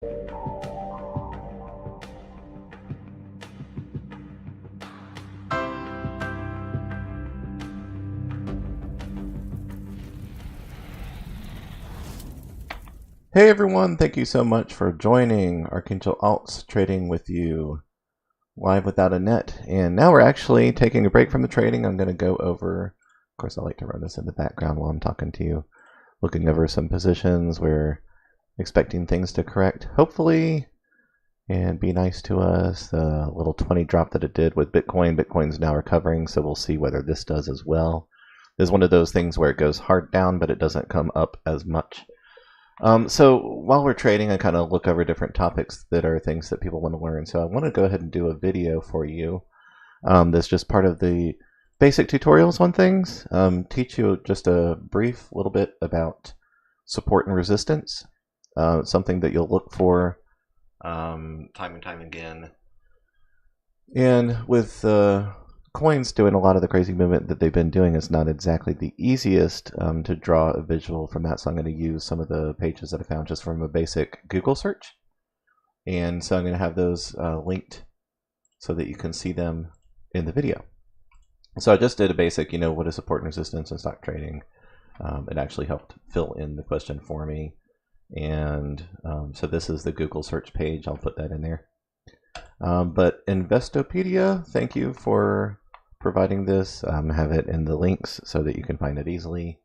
Hey everyone, thank you so much for joining Archangel Alts trading with you live without a net. And now we're actually taking a break from the trading. I'm going to go over, of course I like to run this in the background while I'm talking to you, looking over some positions. We're expecting things to correct, hopefully, and be nice to us. The little 20 drop that it did with Bitcoin's now recovering, so we'll see whether this does as well. This is one of those things where it goes hard down, but it doesn't come up as much. So while we're trading, I kind of look over different topics that are things that people want to learn. So I want to go ahead and do a video for you that's just part of the basic tutorials on things. Teach you just a brief little bit about support and resistance, something that you'll look for time and time again. And with coins doing a lot of the crazy movement that they've been doing, is not exactly the easiest to draw a visual from that. So I'm going to use some of the pages that I found just from a basic Google search. And so I'm going to have those linked so that you can see them in the video. So I just did a basic, what is support and resistance in stock trading. It actually helped fill in the question for me. And so this is the Google search page. I'll put that in there. But Investopedia, thank you for providing this. Have it in the links so that you can find it easily.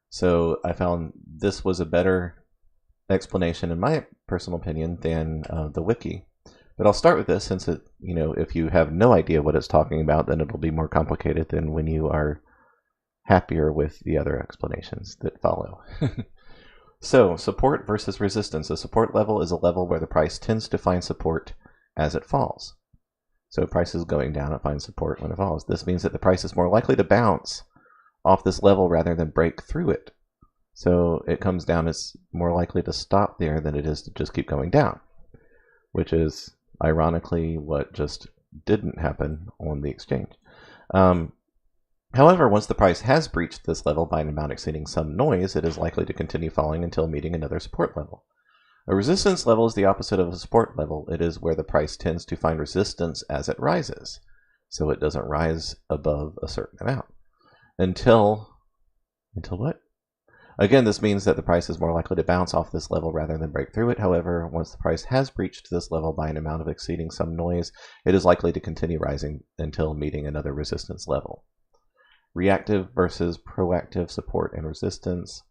So I found this was a better explanation, in my personal opinion, than the wiki. But I'll start with this, since it, if you have no idea what it's talking about, then it'll be more complicated than when you are happier with the other explanations that follow. So, support versus resistance. A support level is a level where the price tends to find support as it falls. So price is going down, it finds support when it falls. This means that the price is more likely to bounce off this level rather than break through it. So it comes down, it's more likely to stop there than it is to just keep going down, which is ironically what just didn't happen on the exchange. However, once the price has breached this level by an amount exceeding some noise, it is likely to continue falling until meeting another support level. A resistance level is the opposite of a support level. It is where the price tends to find resistance as it rises. So it doesn't rise above a certain amount. Until what? Again, this means that the price is more likely to bounce off this level rather than break through it. However, once the price has breached this level by an amount of exceeding some noise, it is likely to continue rising until meeting another resistance level. Reactive versus proactive support and resistance.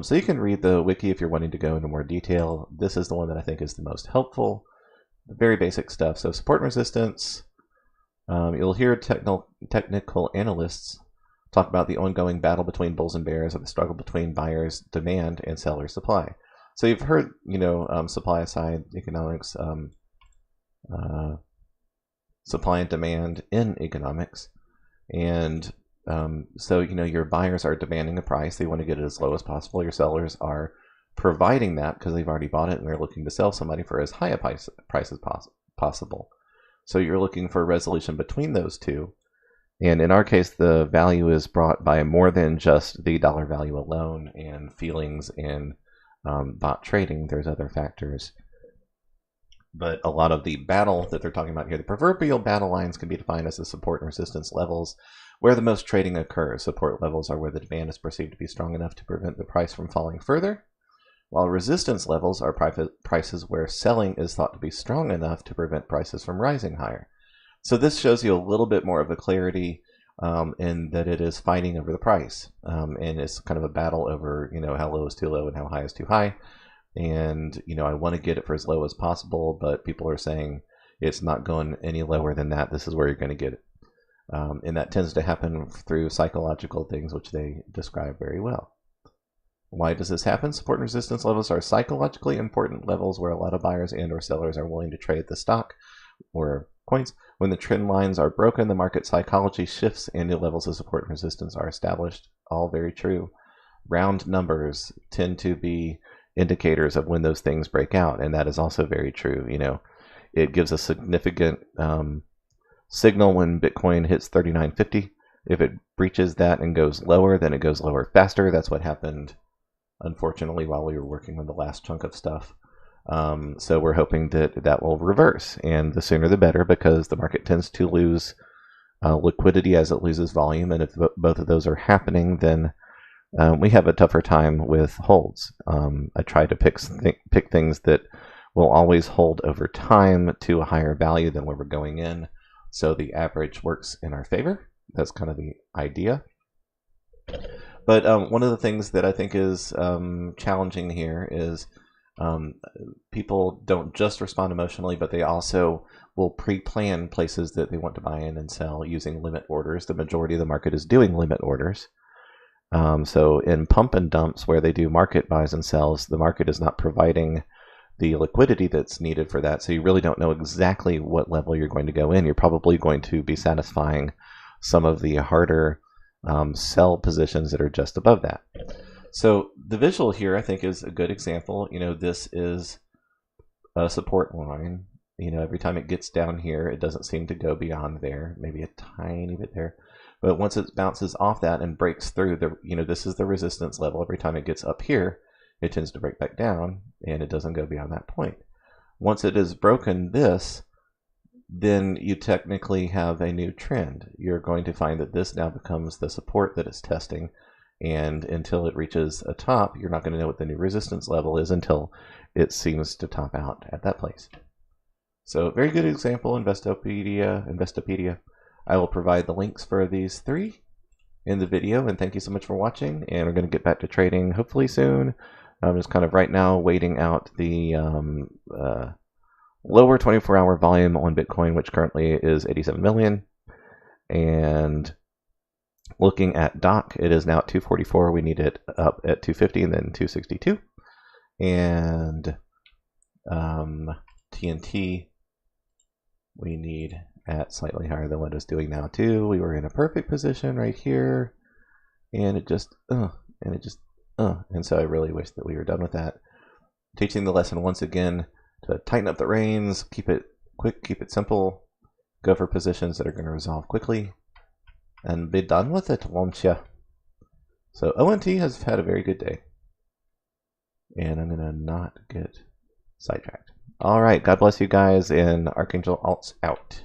So you can read the wiki if you're wanting to go into more detail. This is the one that I think is the most helpful. Very basic stuff. So support and resistance. You'll hear technical analysts talk about the ongoing battle between bulls and bears, or the struggle between buyers' demand and sellers' supply. So you've heard, supply side economics, supply and demand in economics. And so, your buyers are demanding a price. They want to get it as low as possible. Your sellers are providing that because they've already bought it and they're looking to sell somebody for as high a price as possible. So you're looking for a resolution between those two. And in our case, the value is brought by more than just the dollar value alone and feelings and bot trading. There's other factors. But a lot of the battle that they're talking about here, the proverbial battle lines, can be defined as the support and resistance levels where the most trading occurs. Support levels are where the demand is perceived to be strong enough to prevent the price from falling further, while resistance levels are prices where selling is thought to be strong enough to prevent prices from rising higher. So this shows you a little bit more of a clarity in that it is fighting over the price. And it's kind of a battle over, how low is too low and how high is too high. And, I want to get it for as low as possible, but people are saying it's not going any lower than that. This is where you're going to get it. And that tends to happen through psychological things, which they describe very well. Why does this happen? Support and resistance levels are psychologically important levels where a lot of buyers and or sellers are willing to trade the stock or coins. When the trend lines are broken, the market psychology shifts and new levels of support and resistance are established. All very true. Round numbers tend to be indicators of when those things break out, and that is also very true. It gives a significant signal when Bitcoin hits 39.50. If it breaches that and goes lower, then it goes lower faster. That's what happened, unfortunately, while we were working on the last chunk of stuff. So we're hoping that that will reverse, and the sooner the better, because the market tends to lose liquidity as it loses volume, and if both of those are happening, then we have a tougher time with holds. I try to pick things that will always hold over time to a higher value than where we're going in, so the average works in our favor. That's kind of the idea. But one of the things that I think is challenging here is people don't just respond emotionally, but they also will pre-plan places that they want to buy in and sell using limit orders. The majority of the market is doing limit orders. So in pump and dumps, where they do market buys and sells, the market is not providing the liquidity that's needed for that. So you really don't know exactly what level you're going to go in. You're probably going to be satisfying some of the harder sell positions that are just above that. So the visual here, I think, is a good example. This is a support line. Every time it gets down here, it doesn't seem to go beyond there, maybe a tiny bit there. But once it bounces off that and breaks through, this is the resistance level. Every time it gets up here, it tends to break back down, and it doesn't go beyond that point. Once it has broken this, then you technically have a new trend. You're going to find that this now becomes the support that it's testing, and until it reaches a top, you're not going to know what the new resistance level is until it seems to top out at that place. So very good example, Investopedia. I will provide the links for these three in the video, and thank you so much for watching, and we're going to get back to trading hopefully soon. I'm just kind of right now waiting out the lower 24-hour volume on Bitcoin, which currently is 87 million. And looking at DOC, it is now at 244. We need it up at 250 and then 262. And TNT, we need at slightly higher than what it's doing now too. We were in a perfect position right here, and it just and so I really wish that we were done with that. Teaching the lesson once again to tighten up the reins, keep it quick, keep it simple, go for positions that are going to resolve quickly, and be done with it, won't ya? So ONT has had a very good day, and I'm going to not get sidetracked. All right, God bless you guys, and Archangel Alts out.